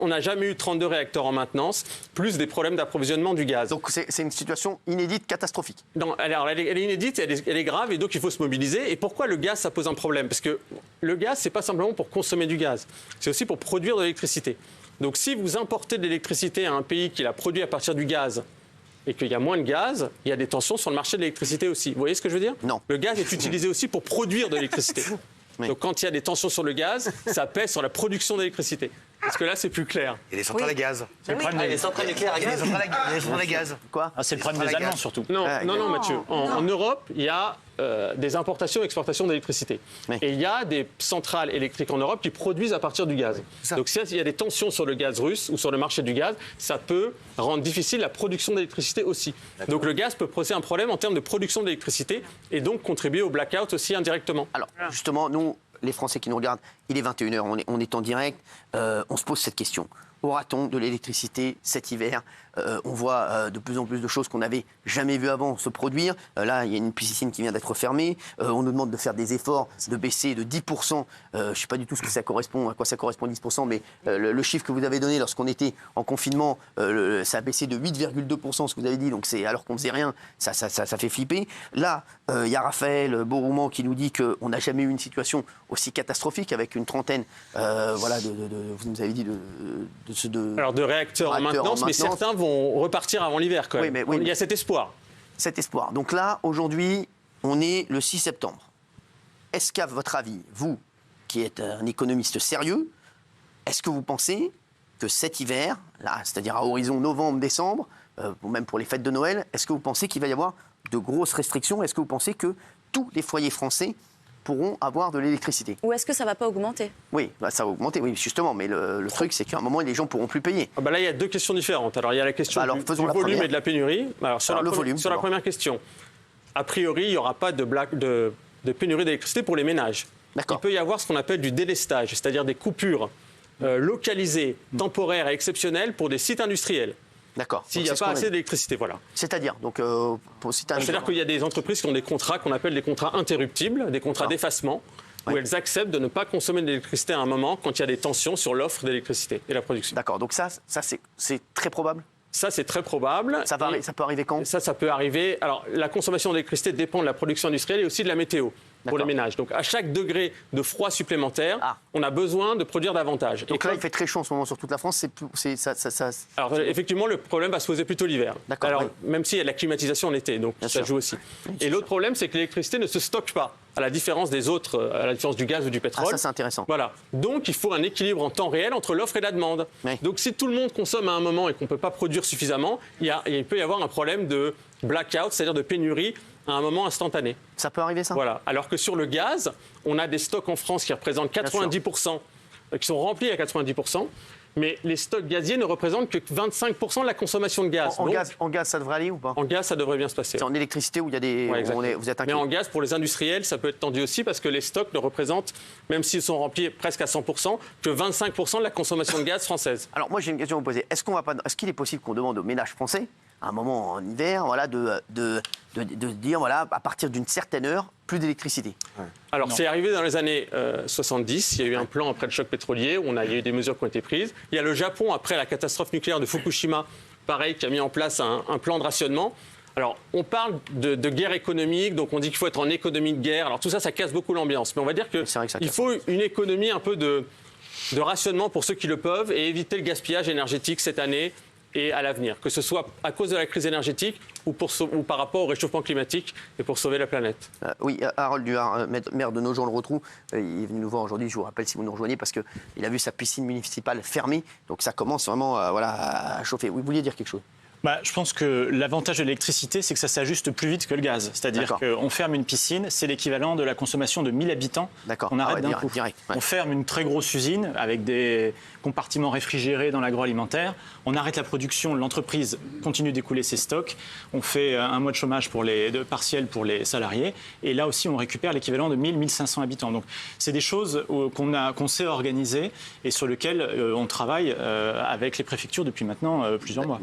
on n'a jamais eu 32 réacteurs en maintenance, plus des problèmes d'approvisionnement du gaz. Donc c'est une situation inédite, catastrophique. Non, alors elle est inédite, elle est grave, et donc il faut se mobiliser. Et pourquoi le gaz, ça pose un problème? Parce que le gaz, c'est pas simplement pour consommer du gaz, c'est aussi pour produire de l'électricité. Donc si vous importez de l'électricité à un pays qui la produit à partir du gaz, et qu'il y a moins de gaz, il y a des tensions sur le marché de l'électricité aussi. Vous voyez ce que je veux dire? Non. Le gaz est utilisé aussi pour produire de l'électricité. Oui. Donc quand il y a des tensions sur le gaz, ça pèse sur la production d'électricité. Parce que là, c'est plus clair. Et les centrales à gaz. Les centrales nucléaires à gaz. Les centrales à gaz. Quoi? C'est le problème des Allemands surtout. Non, Mathieu. En Europe, il y a des importations et exportations d'électricité. Oui. Et il y a des centrales électriques en Europe qui produisent à partir du gaz. Donc s'il y a des tensions sur le gaz russe ou sur le marché du gaz, ça peut rendre difficile la production d'électricité aussi. Donc le gaz peut poser un problème en termes de production d'électricité et donc contribuer au blackout aussi indirectement. Alors, justement, nous, les Français qui nous regardent, il est 21h, on est en direct, on se pose cette question. Aura-t-on de l'électricité cet hiver? On voit de plus en plus de choses qu'on n'avait jamais vues avant se produire. Là, il y a une piscine qui vient d'être fermée. On nous demande de faire des efforts, de baisser de 10%. Je ne sais pas du tout ce que ça correspond, à quoi ça correspond 10%, mais le chiffre que vous avez donné lorsqu'on était en confinement, ça a baissé de 8,2%, ce que vous avez dit. Donc c'est alors qu'on ne faisait rien, ça fait flipper. Là, il y a Raphaël Beauroumand qui nous dit qu'on n'a jamais eu une situation aussi catastrophique avec une trentaine, vous nous avez dit de réacteurs en maintenance, mais certains vont repartir avant l'hiver quand même. Il y a cet espoir. Cet espoir. Donc là, aujourd'hui, on est le 6 septembre. Est-ce qu'à votre avis, vous, qui êtes un économiste sérieux, est-ce que vous pensez que cet hiver, là, c'est-à-dire à horizon novembre-décembre, ou même pour les fêtes de Noël, est-ce que vous pensez qu'il va y avoir de grosses restrictions? Est-ce que vous pensez que tous les foyers français pourront avoir de l'électricité? Ou est-ce que ça ne va pas augmenter? Oui, ça va augmenter, oui, justement. Mais le truc, c'est qu'à un moment, les gens ne pourront plus payer. Là, il y a deux questions différentes. Alors, il y a la question du volume et de la pénurie. Alors, sur la première question, a priori, il n'y aura pas de pénurie d'électricité pour les ménages. Il peut y avoir ce qu'on appelle du délestage, c'est-à-dire des coupures localisées, temporaires et exceptionnelles pour des sites industriels. D'accord. S'il n'y a pas assez d'électricité, voilà. C'est-à-dire c'est-à-dire qu'il y a des entreprises qui ont des contrats qu'on appelle des contrats interruptibles, des contrats d'effacement, où elles acceptent de ne pas consommer de l'électricité à un moment quand il y a des tensions sur l'offre d'électricité et la production. D'accord, donc ça c'est très probable? Ça, c'est très probable. Ça peut arriver quand? Ça peut arriver... Alors, la consommation d'électricité dépend de la production industrielle et aussi de la météo pour les ménages. Donc, à chaque degré de froid supplémentaire, on a besoin de produire davantage. Donc là, il fait très chaud en ce moment sur toute la France. Alors, effectivement, le problème va se poser plutôt l'hiver. Alors, même s'il y a de la climatisation en été, donc ça joue aussi. Et l'autre problème, c'est que l'électricité ne se stocke pas, à la différence des autres, à la différence du gaz ou du pétrole. Ça, c'est intéressant. Voilà. Donc, il faut un équilibre en temps réel entre l'offre et la demande. Oui. Donc, si tout le monde consomme à un moment et qu'on ne peut pas produire suffisamment, il peut y avoir un problème de blackout, c'est-à-dire de pénurie à un moment instantané. Ça peut arriver, ça? Voilà. Alors que sur le gaz, on a des stocks en France qui représentent 90%, qui sont remplis à 90%. Mais les stocks gaziers ne représentent que 25% de la consommation de gaz. En gaz, ça devrait aller ou pas? En gaz, ça devrait bien se passer. C'est en électricité où il y a des... vous êtes inquiet. Mais en gaz, pour les industriels, ça peut être tendu aussi parce que les stocks ne représentent, même s'ils sont remplis presque à 100%, que 25% de la consommation de gaz française. Alors moi, j'ai une question à vous poser. Est-ce qu'il est possible qu'on demande aux ménages français, à un moment en hiver, de dire, voilà, à partir d'une certaine heure, plus d'électricité? Alors, c'est arrivé dans les années 70. Il y a eu un plan après le choc pétrolier où il y a eu des mesures qui ont été prises. Il y a le Japon, après la catastrophe nucléaire de Fukushima, pareil, qui a mis en place un plan de rationnement. Alors, on parle de guerre économique, donc on dit qu'il faut être en économie de guerre. Alors, tout ça, ça casse beaucoup l'ambiance. Mais on va dire qu'il faut une économie un peu de rationnement pour ceux qui le peuvent et éviter le gaspillage énergétique cette année et à l'avenir, que ce soit à cause de la crise énergétique ou par rapport au réchauffement climatique et pour sauver la planète. Oui, Harold Duhard, maire de Nogent-le-Rotrou, il est venu nous voir aujourd'hui, je vous rappelle si vous nous rejoignez, parce qu'il a vu sa piscine municipale fermée, donc ça commence vraiment à chauffer. Vous vouliez dire quelque chose? Je pense que l'avantage de l'électricité, c'est que ça s'ajuste plus vite que le gaz. C'est-à-dire qu'on ferme une piscine, c'est l'équivalent de la consommation de 1000 habitants. On arrête d'un coup. On ferme une très grosse usine avec des compartiments réfrigérés dans l'agroalimentaire. On arrête la production, l'entreprise continue d'écouler ses stocks. On fait un mois de chômage partiel pour les salariés. Et là aussi, on récupère l'équivalent de 1000-1500 habitants. Donc, c'est des choses qu'on sait organiser et sur lesquelles on travaille avec les préfectures depuis maintenant plusieurs mois.